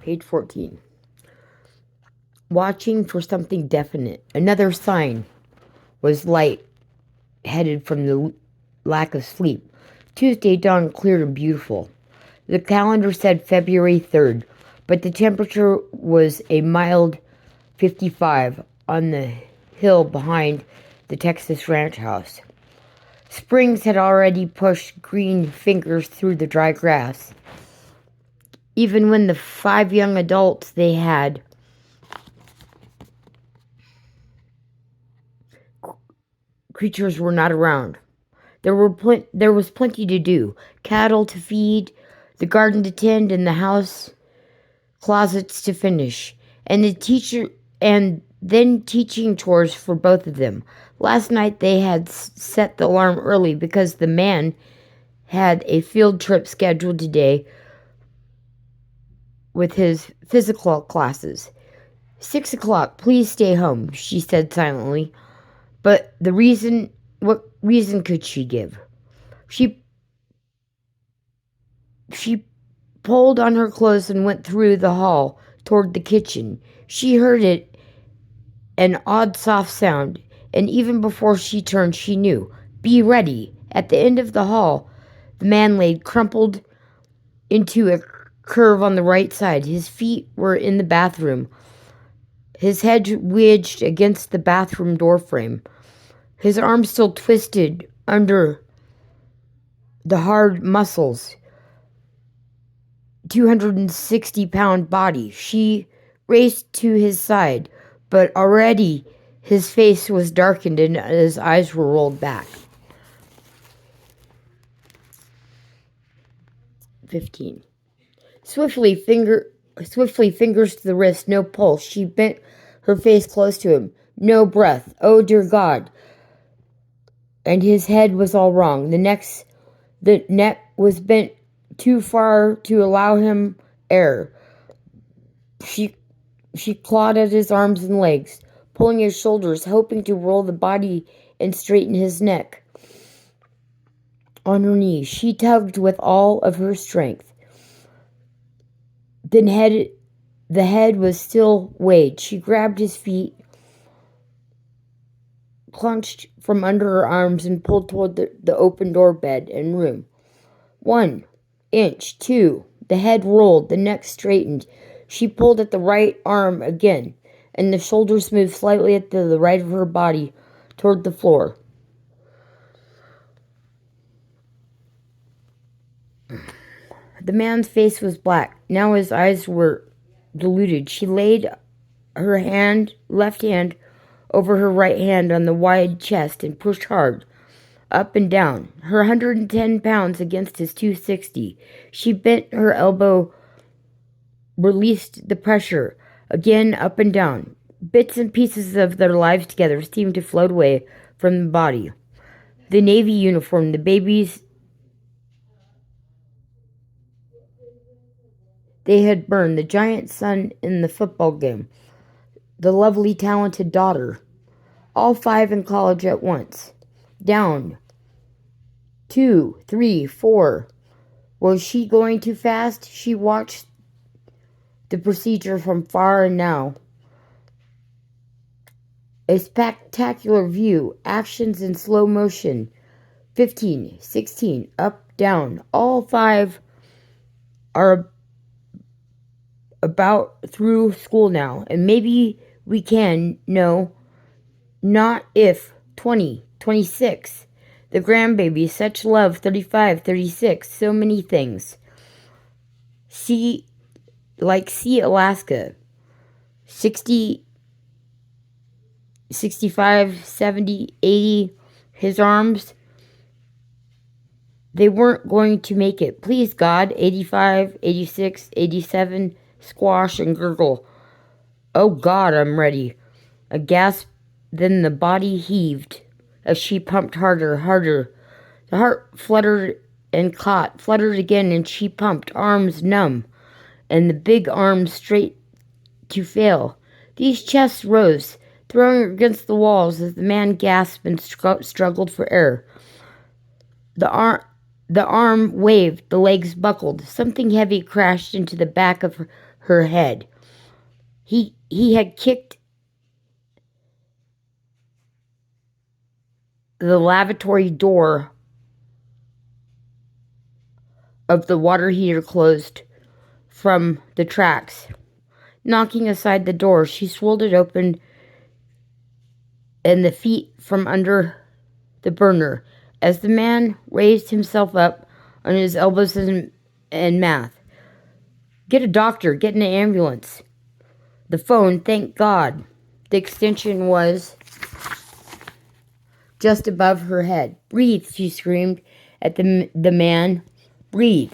Page 14. Watching for something definite. Another sign was light headed from the lack of sleep. Tuesday dawned clear and beautiful. The calendar said February 3rd, but the temperature was a mild 55 on the hill behind the Texas ranch house. Springs had already pushed green fingers through the dry grass. Even when the 5 young adults they had creatures were not around. There was plenty to do. Cattle to feed, the garden to tend, and the house closets to finish. And then teaching chores for both of them. Last night they had set the alarm early because the man had a field trip scheduled today with his physical classes. 6 o'clock, please stay home, she said silently. But what reason could she give? She pulled on her clothes and went through the hall toward the kitchen. She heard it, an odd soft sound, and even before she turned, she knew. Be ready. At the end of the hall, the man lay crumpled into a curve on the right side. His feet were in the bathroom. His head wedged against the bathroom doorframe. His arms still twisted under the hard muscles. 260-pound body. She raced to his side, but already his face was darkened and his eyes were rolled back. 15. Swiftly, fingers to the wrist, no pulse. She bent her face close to him. No breath. Oh, dear God. And his head was all wrong. The neck was bent too far to allow him air. She clawed at his arms and legs, pulling his shoulders, hoping to roll the body and straighten his neck. On her knees, she tugged with all of her strength. The head was still weighed. She grabbed his feet, clenched from under her arms, and pulled toward the open door bed and room. 1 inch, 2. The head rolled, the neck straightened. She pulled at the right arm again, and the shoulders moved slightly at the right of her body toward the floor. The man's face was black. Now his eyes were diluted. She laid her left hand over her right hand on the wide chest and pushed hard, up and down, her 110 pounds against his 260. She bent her elbow, released the pressure, again up and down. Bits and pieces of their lives together seemed to float away from the body. The Navy uniform, the babies they had burned, the giant son in the football game, the lovely, talented daughter, all 5 in college at once. Down. 2, 3, 4. Was she going too fast? She watched the procedure from far, and now a spectacular view, actions in slow motion. 15, 16, up, down. All 5 are about through school now, and maybe we can. No, not if. 20, 26. The grandbaby, such love. 35, 36. So many things. See Alaska. 60, 65, 70, 80. His arms, they weren't going to make it. Please, God. 85, 86, 87. Squash and gurgle. Oh, God, I'm ready. A gasp, then the body heaved as she pumped harder, harder. The heart fluttered and caught, fluttered again, and she pumped, arms numb, and the big arms straight to fail. These chests rose, throwing her against the walls as the man gasped and struggled for air. The arm waved, the legs buckled. Something heavy crashed into the back of her head. He had kicked the lavatory door of the water heater closed from the tracks. Knocking aside the door, she swirled it open and the feet from under the burner. As the man raised himself up on his elbows and mouth. Get a doctor, get an ambulance. The phone, thank God. The extension was just above her head. Breathe, she screamed at the man. Breathe.